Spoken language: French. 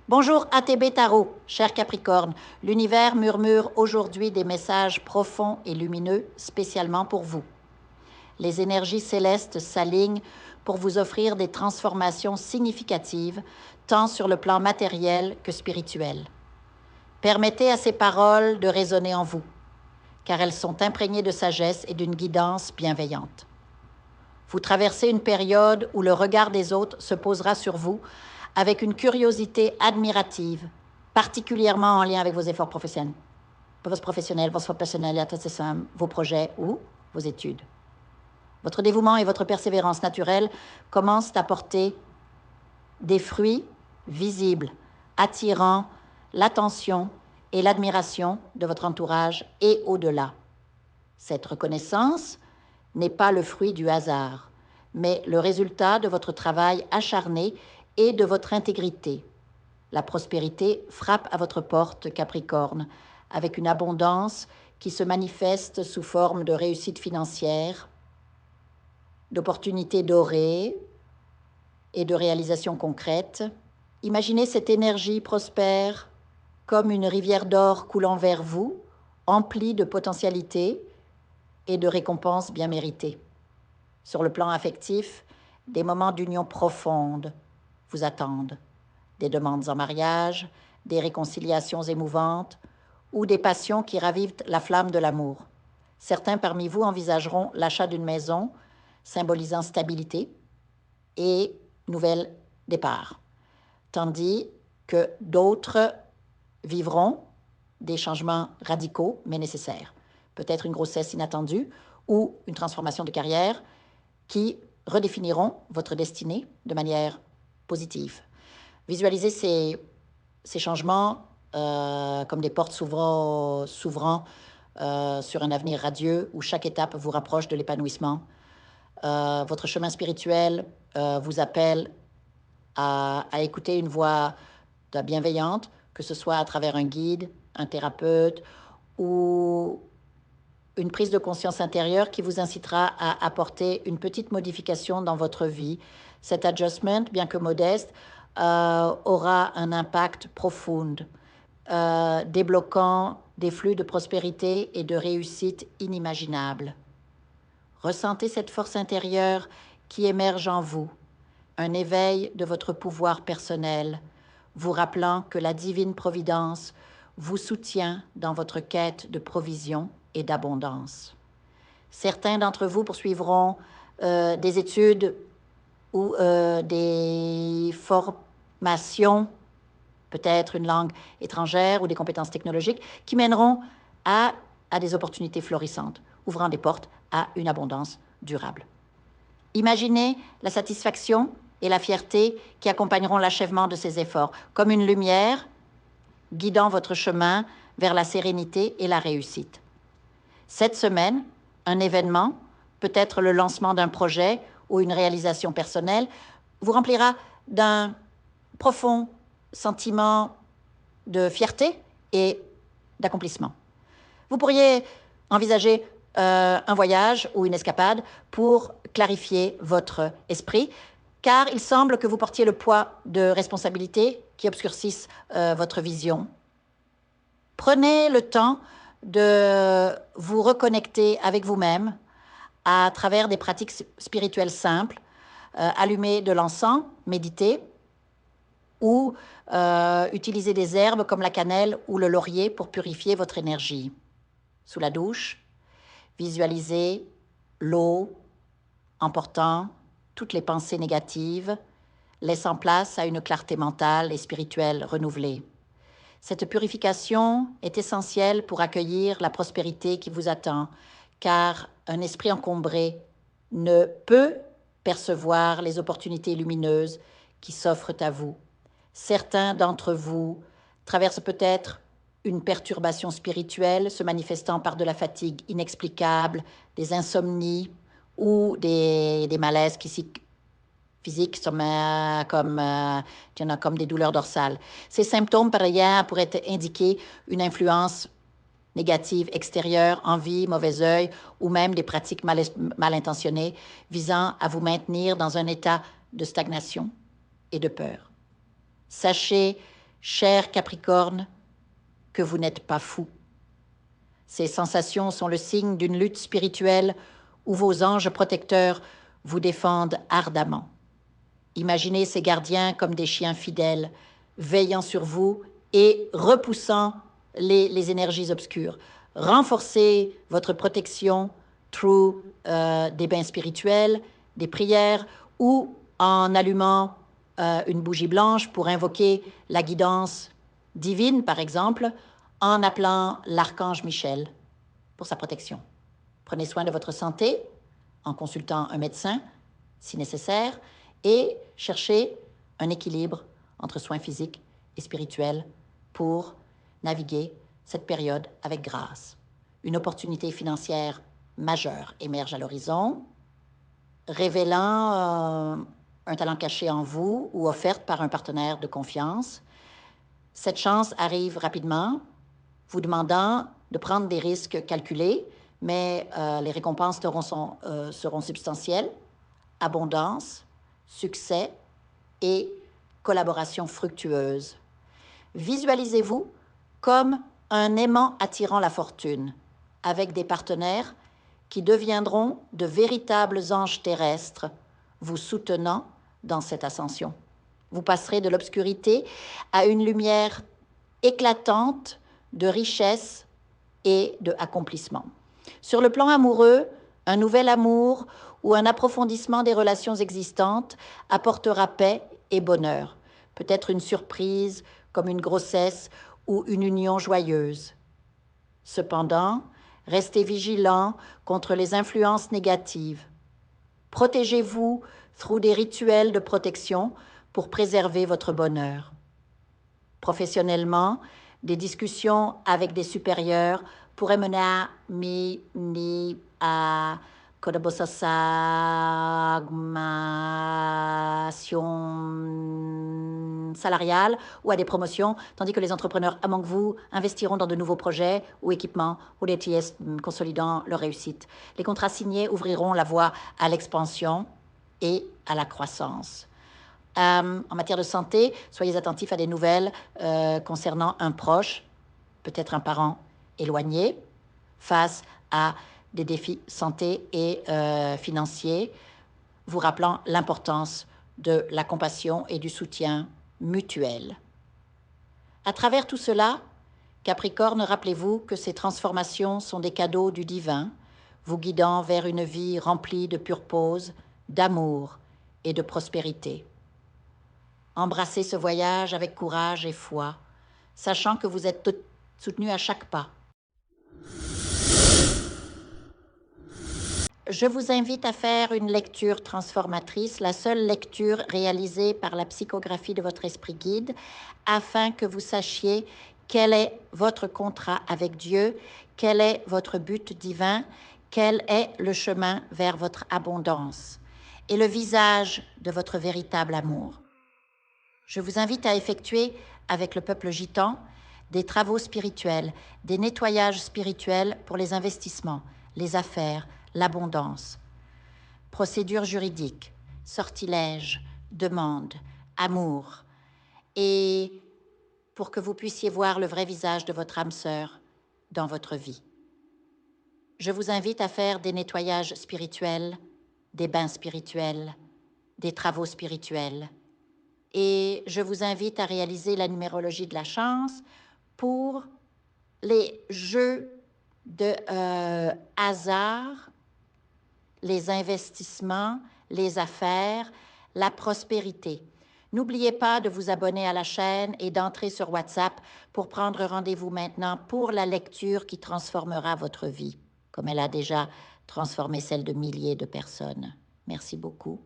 Bonjour ATB Tarot, cher Capricorne. L'univers murmure aujourd'hui des messages profonds et lumineux spécialement pour vous. Les énergies célestes s'alignent pour vous offrir des transformations significatives, tant sur le plan matériel que spirituel. Permettez à ces paroles de résonner en vous, car elles sont imprégnées de sagesse et d'une guidance bienveillante. Vous traversez une période où le regard des autres se posera sur vous avec une curiosité admirative, particulièrement en lien avec vos efforts professionnels, vos efforts personnels, vos projets ou vos études. Votre dévouement et votre persévérance naturelle commencent à porter des fruits visibles, attirant l'attention et l'admiration de votre entourage et au-delà. Cette reconnaissance n'est pas le fruit du hasard, mais le résultat de votre travail acharné et de votre intégrité. La prospérité frappe à votre porte, Capricorne, avec une abondance qui se manifeste sous forme de réussite financière, d'opportunités dorées et de réalisations concrètes. Imaginez cette énergie prospère comme une rivière d'or coulant vers vous, emplie de potentialités et de récompenses bien méritées. Sur le plan affectif, des moments d'union profonde vous attendent. Des demandes en mariage, des réconciliations émouvantes ou des passions qui ravivent la flamme de l'amour. Certains parmi vous envisageront l'achat d'une maison symbolisant stabilité et nouvel départ, tandis que d'autres vivront des changements radicaux mais nécessaires. Peut-être une grossesse inattendue ou une transformation de carrière qui redéfiniront votre destinée de manière positive. Visualisez ces changements comme des portes s'ouvrant sur un avenir radieux où chaque étape vous rapproche de l'épanouissement. Votre chemin spirituel vous appelle à écouter une voix bienveillante, que ce soit à travers un guide, un thérapeute ou une prise de conscience intérieure qui vous incitera à apporter une petite modification dans votre vie. Cet adjustment, bien que modeste, aura un impact profond, débloquant des flux de prospérité et de réussite inimaginables. Ressentez cette force intérieure qui émerge en vous, un éveil de votre pouvoir personnel, vous rappelant que la divine providence vous soutient dans votre quête de provision et d'abondance. Certains d'entre vous poursuivront des études ou des formations, peut-être une langue étrangère ou des compétences technologiques, qui mèneront à des opportunités florissantes, ouvrant des portes à une abondance durable. Imaginez la satisfaction et la fierté qui accompagneront l'achèvement de ces efforts, comme une lumière guidant votre chemin vers la sérénité et la réussite. Cette semaine, un événement, peut-être le lancement d'un projet ou une réalisation personnelle, vous remplira d'un profond sentiment de fierté et d'accomplissement. Vous pourriez envisager un voyage ou une escapade pour clarifier votre esprit, car il semble que vous portiez le poids de responsabilités qui obscurcissent votre vision. Prenez le temps de vous reconnecter avec vous-même à travers des pratiques spirituelles simples, allumer de l'encens, méditer, ou utiliser des herbes comme la cannelle ou le laurier pour purifier votre énergie. Sous la douche, visualisez l'eau emportant toutes les pensées négatives, laissant place à une clarté mentale et spirituelle renouvelée. Cette purification est essentielle pour accueillir la prospérité qui vous attend, car un esprit encombré ne peut percevoir les opportunités lumineuses qui s'offrent à vous. Certains d'entre vous traversent peut-être une perturbation spirituelle se manifestant par de la fatigue inexplicable, des insomnies ou des malaises physiques comme des douleurs dorsales. Ces symptômes, par ailleurs, pourraient indiquer une influence négative extérieure, envie, mauvais œil ou même des pratiques mal intentionnées visant à vous maintenir dans un état de stagnation et de peur. Sachez Cher Capricorne, que vous n'êtes pas fou. Ces sensations sont le signe d'une lutte spirituelle où vos anges protecteurs vous défendent ardemment. Imaginez ces gardiens comme des chiens fidèles, veillant sur vous et repoussant les énergies obscures. Renforcez votre protection through des bains spirituels, des prières ou en allumant une bougie blanche pour invoquer la guidance divine, par exemple, en appelant l'archange Michel pour sa protection. Prenez soin de votre santé en consultant un médecin si nécessaire et cherchez un équilibre entre soins physiques et spirituels pour naviguer cette période avec grâce. Une opportunité financière majeure émerge à l'horizon, révélant un talent caché en vous ou offerte par un partenaire de confiance. Cette chance arrive rapidement, vous demandant de prendre des risques calculés, mais les récompenses seront substantielles. Abondance, succès et collaboration fructueuse. Visualisez-vous comme un aimant attirant la fortune, avec des partenaires qui deviendront de véritables anges terrestres, vous soutenant dans cette ascension. Vous passerez de l'obscurité à une lumière éclatante de richesse et de accomplissement. Sur le plan amoureux, un nouvel amour ou un approfondissement des relations existantes apportera paix et bonheur. Peut-être une surprise comme une grossesse ou une union joyeuse. Cependant, restez vigilants contre les influences négatives. Protégez-vous through des rituels de protection pour préserver votre bonheur. Professionnellement, des discussions avec des supérieurs pourraient mener à augmentation salariale ou à des promotions, tandis que les entrepreneurs among vous investiront dans de nouveaux projets ou équipements ou des TS consolidant leur réussite. Les contrats signés ouvriront la voie à l'expansion et à la croissance. En matière de santé, soyez attentifs à des nouvelles concernant un proche, peut-être un parent éloigné, face à des défis santé et financiers, vous rappelant l'importance de la compassion et du soutien mutuel. À travers tout cela, Capricorne, rappelez-vous que ces transformations sont des cadeaux du divin, vous guidant vers une vie remplie de purpose, d'amour et de prospérité. Embrassez ce voyage avec courage et foi, sachant que vous êtes soutenu à chaque pas. Je vous invite à faire une lecture transformatrice, la seule lecture réalisée par la psychographie de votre esprit guide, afin que vous sachiez quel est votre contrat avec Dieu, quel est votre but divin, quel est le chemin vers votre abondance et le visage de votre véritable amour. Je vous invite à effectuer avec le peuple gitan des travaux spirituels, des nettoyages spirituels pour les investissements, les affaires, l'abondance. Procédures juridiques, sortilèges, demandes, amour. Et pour que vous puissiez voir le vrai visage de votre âme sœur dans votre vie. Je vous invite à faire des nettoyages spirituels, des bains spirituels, des travaux spirituels. Et je vous invite à réaliser la numérologie de la chance pour les jeux de hasard, les investissements, les affaires, la prospérité. N'oubliez pas de vous abonner à la chaîne et d'entrer sur WhatsApp pour prendre rendez-vous maintenant pour la lecture qui transformera votre vie, comme elle a déjà transformé celle de milliers de personnes. Merci beaucoup.